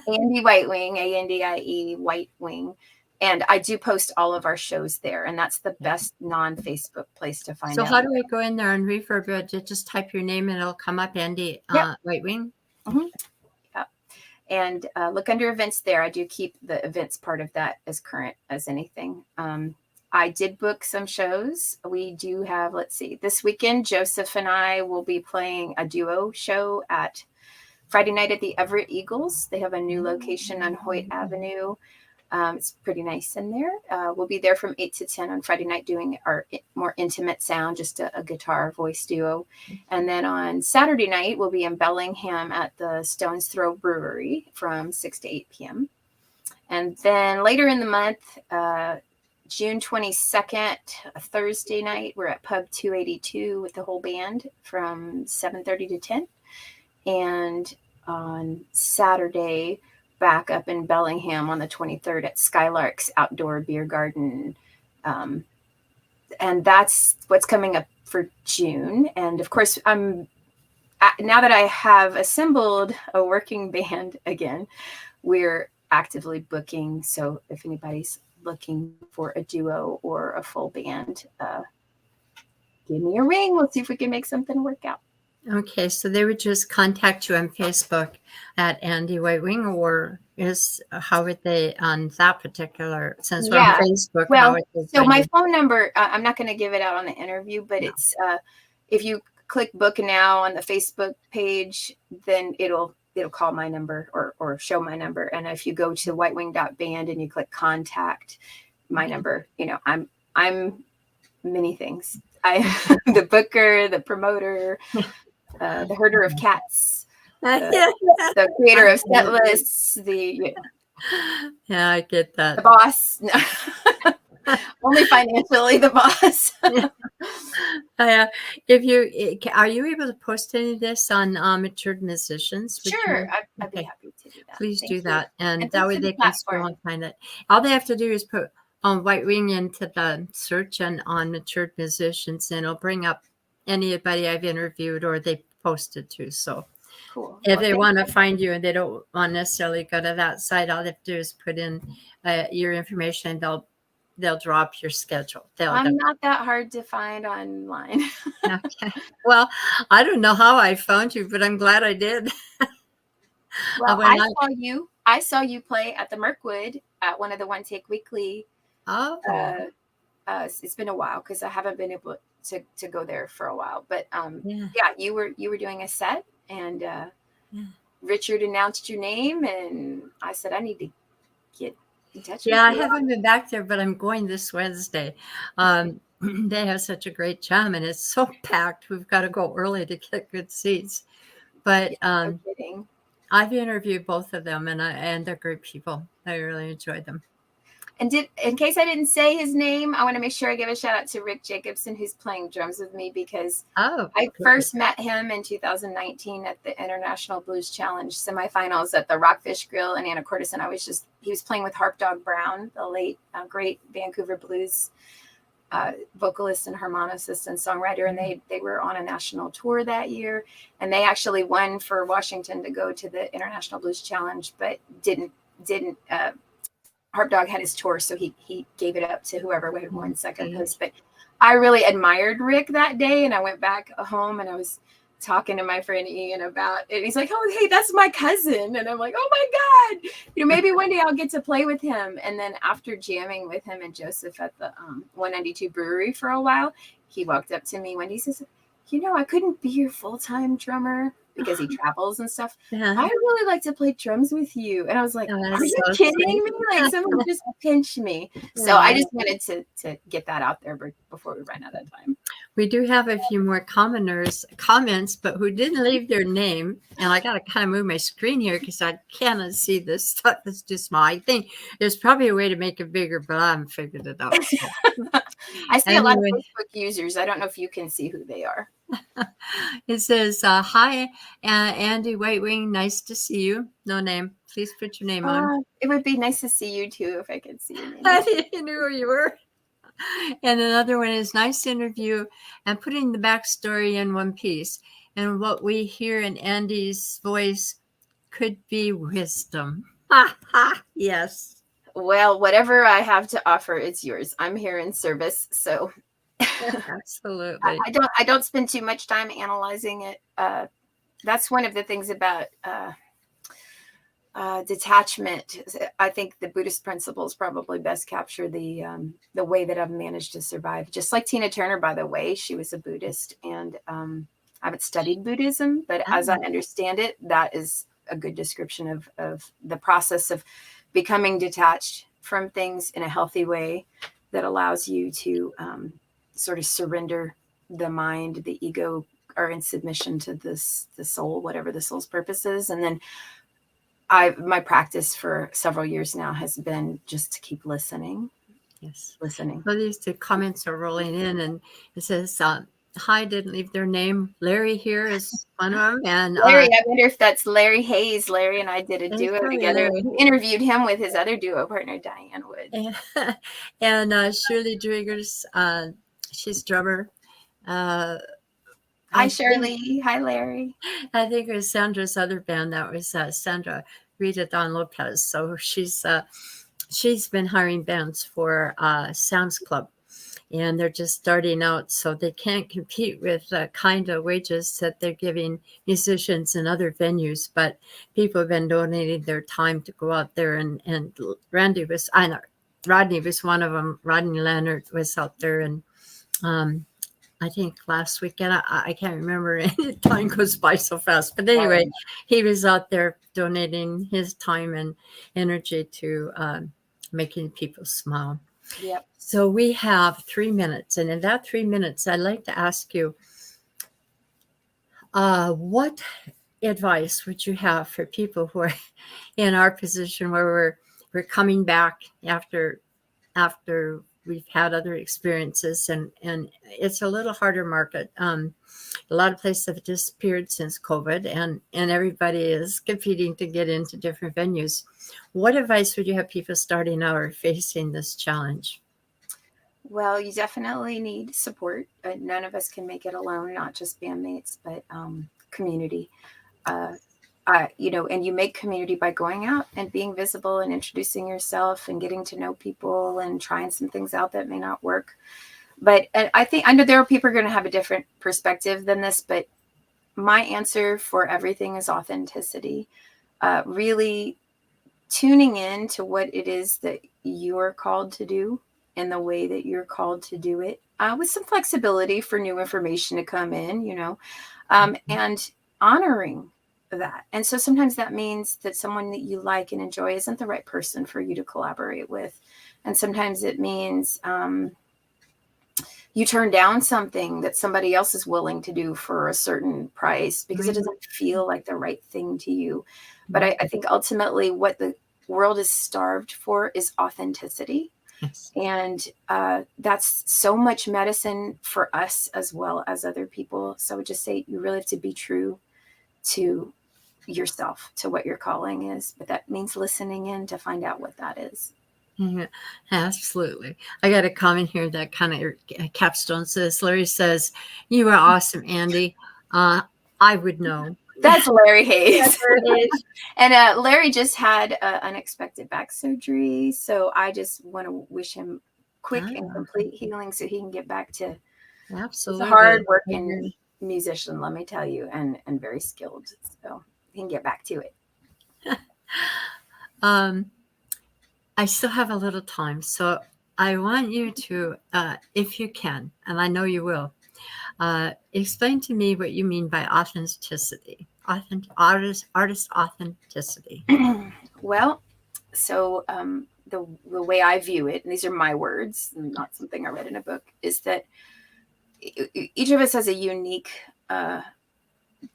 Andie Whitewing, ANDIE Whitewing. And I do post all of our shows there. And that's the best non-Facebook place to find out. So how do I go in there and Reverb it? Just type your name and it'll come up, Andie Whitewing? Mm-hmm. Yep. And look under events there. I do keep the events part of that as current as anything. I did book some shows. We do have, let's see, this weekend, Joseph and I will be playing a duo show at Friday night at the Everett Eagles. They have a new location on Hoyt Avenue. It's pretty nice in there. We'll be there from 8 to 10 on Friday night doing our more intimate sound, just a guitar voice duo. And then on Saturday night, we'll be in Bellingham at the Stone's Throw Brewery from 6 to 8 p.m. And then later in the month, June 22nd, a Thursday night, we're at Pub 282 with the whole band from 7:30 to 10. And on Saturday, back up in Bellingham on the 23rd at Skylark's Outdoor Beer Garden. And that's what's coming up for June. And of course, now that I have assembled a working band again, we're actively booking. So if anybody's looking for a duo or a full band, give me a ring. We'll see if we can make something work out. Okay, so they would just contact you on Facebook at Andie Whitewing, or how would they on that particular, since we're on Facebook? Well, so my phone number, I'm not going to give it out on the interview, but it's if you click book now on the Facebook page, then it'll call my number or show my number. And if you go to whitewing.band and you click contact my number, I'm many things. The booker, the promoter, the herder of cats, the creator of set lists, yeah, I get that. The boss. Only financially the boss. Are you able to post any of this on Matured Musicians? Sure, I'd be happy to do that. Please do that, and that way they can scroll and find it. All they have to do is put Whitewing into the search and on Matured Musicians, and it'll bring up anybody I've interviewed or they posted to. So cool. If they want to find you and they don't want necessarily go to that site, all they have to do is put in your information. They'll drop your schedule. I'm not that hard to find online. Okay. Well, I don't know how I found you, but I'm glad I did. Well, I saw you play at the Mirkwood at one of the One Take Weekly. Oh. It's been a while because I haven't been able to go there for a while. But you were doing a set, and Richard announced your name, and I said I need to get in touch with you. I haven't been back there, but I'm going this Wednesday. They have such a great jam, and it's so packed. We've got to go early to get good seats. But no kidding. I've interviewed both of them, and they're great people. I really enjoyed them. And in case I didn't say his name, I want to make sure I give a shout out to Rick Jacobson, who's playing drums with me, because I first met him in 2019 at the International Blues Challenge semifinals at the Rockfish Grill in Anacortes. And he was playing with Harp Dog Brown, the late great Vancouver blues vocalist and harmonicist and songwriter, and they were on a national tour that year, and they actually won for Washington to go to the International Blues Challenge, but didn't. Harp Dog had his tour, so he gave it up to whoever had won second place. But I really admired Rick that day, and I went back home and I was talking to my friend Ian about it. He's like, "Oh, hey, that's my cousin," and I'm like, "Oh my God, maybe one day I'll get to play with him." And then after jamming with him and Joseph at the 192 Brewery for a while, he walked up to me. Wendy says, "I couldn't be your full-time drummer because he travels and stuff. Yeah. I really like to play drums with you." And I was like, Oh, "Are you so kidding sweet. me? Like someone just pinched me." So Yeah. I just wanted to get that out there before we ran out of time. We do have a few more comments, but who didn't leave their name. And I got to kind of move my screen here because I cannot see this stuff. It's too small. I think there's probably a way to make it bigger, but I haven't figured it out. So. I see a lot of Facebook users. I don't know if you can see who they are. It says, "Hi, Andie Whitewing. Nice to see you." No name. Please put your name on. It would be nice to see you too if I could see your name. I didn't know who you were. And another one is, "Nice interview and putting the backstory in one piece. And what we hear in Andie's voice could be wisdom." Yes. Well, whatever I have to offer, it's yours. I'm here in service, so Absolutely. I don't spend too much time analyzing it. That's one of the things about detachment. I think the Buddhist principles probably best capture the way that I've managed to survive. Just like Tina Turner, by the way, she was a Buddhist, and I haven't studied Buddhism, but as I understand it, that is a good description of the process of becoming detached from things in a healthy way that allows you to sort of surrender the mind, the ego are in submission to the soul, whatever the soul's purpose is. And then my practice for several years now has been just to keep listening. Yes. Listening. So these two comments are rolling in, and it says, "Hi, didn't leave their name. Larry here is one of them." And Larry, I wonder if that's Larry Hayes. Larry and I did a duo together. Larry. We interviewed him with his other duo partner, Diane Wood. And Shirley Driggers, she's drummer. Hi, Shirley. Hi, Larry. I think it was Sandra's other band. That was Sandra Rita Don Lopez. So she's been hiring bands for Sam's Club, and they're just starting out, so they can't compete with the kind of wages that they're giving musicians in other venues. But people have been donating their time to go out there, and Rodney was one of them. Rodney Leonard was out there, and I think last weekend, I can't remember. Time goes by so fast. But anyway, he was out there donating his time and energy to making people smile. Yep. So we have 3 minutes. And in that 3 minutes, I'd like to ask you, what advice would you have for people who are in our position where we're coming back after we've had other experiences, and it's a little harder market. A lot of places have disappeared since COVID, and everybody is competing to get into different venues. What advice would you have people starting out or facing this challenge? Well, you definitely need support. None of us can make it alone, not just bandmates, but community. And you make community by going out and being visible and introducing yourself and getting to know people and trying some things out that may not work. But I know there are people who are going to have a different perspective than this, but my answer for everything is authenticity. Really tuning in to what it is that you're called to do in the way that you're called to do it, with some flexibility for new information to come in, and honoring that. And so sometimes that means that someone that you like and enjoy isn't the right person for you to collaborate with. And sometimes it means you turn down something that somebody else is willing to do for a certain price because it doesn't feel like the right thing to you. But I think ultimately what the world is starved for is authenticity. Yes. And that's so much medicine for us as well as other people. So I would just say you really have to be true to yourself, to what your calling is. But that means listening in to find out what that is. Yeah, absolutely. I got a comment here that kind of capstones this. Larry says, "You are awesome, Andie. I would know." That's Larry That's Hayes. Larry Hayes. And Larry just had unexpected back surgery. So I just want to wish him quick and Ah, complete healing so he can get back to. He's a hard absolutely. I working agree. musician, let me tell you, and very skilled. So he can get back to it. Um, I still have a little time, so I want you to, if you can, and I know you will, explain to me what you mean by authenticity, artist authenticity. Well, so the way I view it, and these are my words, not something I read in a book, is that each of us has a unique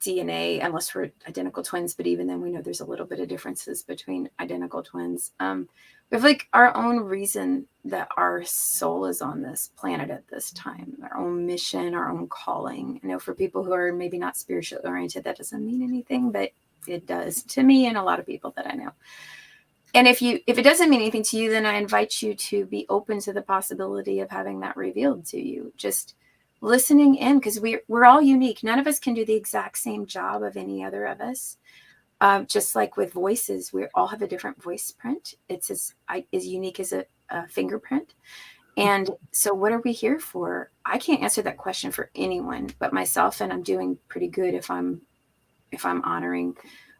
DNA, unless we're identical twins. But even then, we know there's a little bit of differences between identical twins. We have like our own reason that our soul is on this planet at this time, our own mission, our own calling. I know for people who are maybe not spiritually oriented, that doesn't mean anything, but it does to me and a lot of people that I know. And if it doesn't mean anything to you, then I invite you to be open to the possibility of having that revealed to you. Just listening in, because we're all unique. None of us can do the exact same job of any other of us. Just like with voices, we all have a different voice print. It's as unique as a fingerprint. And so what are we here for? I can't answer that question for anyone but myself, and I'm doing pretty good if I'm honoring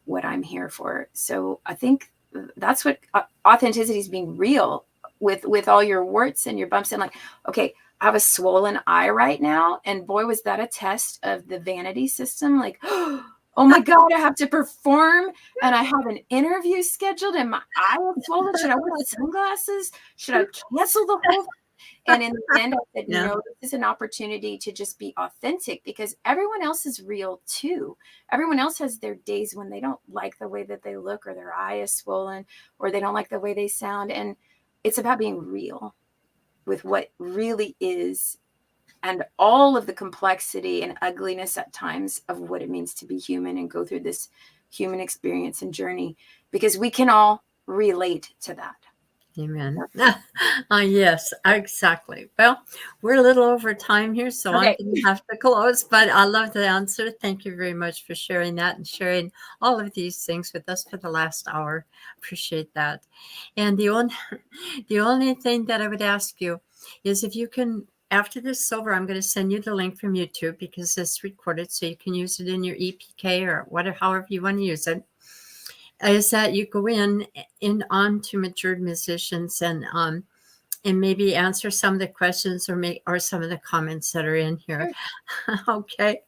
what I'm here for. So I think that's what authenticity is, being real with all your warts and your bumps, and like, okay, I have a swollen eye right now, and boy, was that a test of the vanity system. Like, oh my God, I have to perform and I have an interview scheduled and my eye is swollen. Should I wear sunglasses? Should I cancel the whole? And in the end, I said, Yeah. no, this is an opportunity to just be authentic, because everyone else is real too. Everyone else has their days when they don't like the way that they look, or their eye is swollen, or they don't like the way they sound. And it's about being real with what really is, and all of the complexity and ugliness at times of what it means to be human and go through this human experience and journey, because we can all relate to that. Amen. Yes, exactly. Well, we're a little over time here, so I'm Okay. going to have to close, but I love the answer. Thank you very much for sharing that and sharing all of these things with us for the last hour. Appreciate that. And the only thing that I would ask you is if you can, after this is over, I'm going to send you the link from YouTube because it's recorded so you can use it in your EPK or whatever, however you want to use it. Is that you go in on to Matured Musicians and maybe answer some of the questions or some of the comments that are in here. Okay.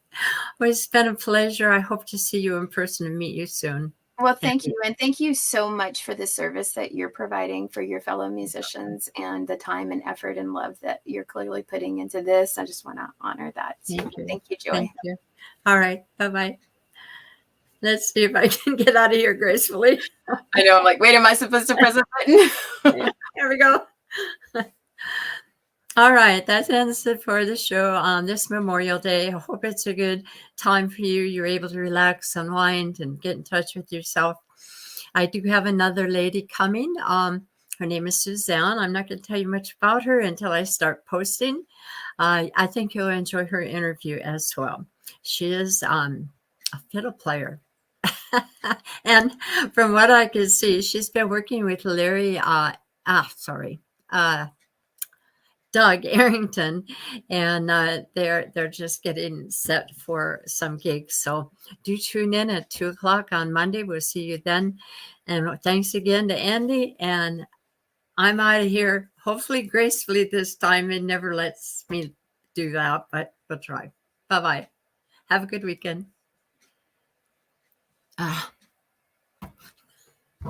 Well, it's been a pleasure. I hope to see you in person and meet you soon. Well, thank you. And thank you so much for the service that you're providing for your fellow musicians, and the time and effort and love that you're clearly putting into this. I just want to honor that. So Thank you. thank you, Joy. Thank you. All right. Bye-bye. Let's see if I can get out of here gracefully. I know. I'm like, wait, am I supposed to press a button? Here we go. All right, that ends it for the show on this Memorial Day. I hope it's a good time for you. You're able to relax, unwind, and get in touch with yourself. I do have another lady coming. Her name is Suzanne. I'm not going to tell you much about her until I start posting. I think you'll enjoy her interview as well. She is a fiddle player. And from what I can see, she's been working with Doug Arrington, and they're just getting set for some gigs. So do tune in at 2:00 on Monday. We'll see you then. And thanks again to Andie. And I'm out of here, hopefully gracefully this time. It never lets me do that, but we'll try. Bye-bye. Have a good weekend.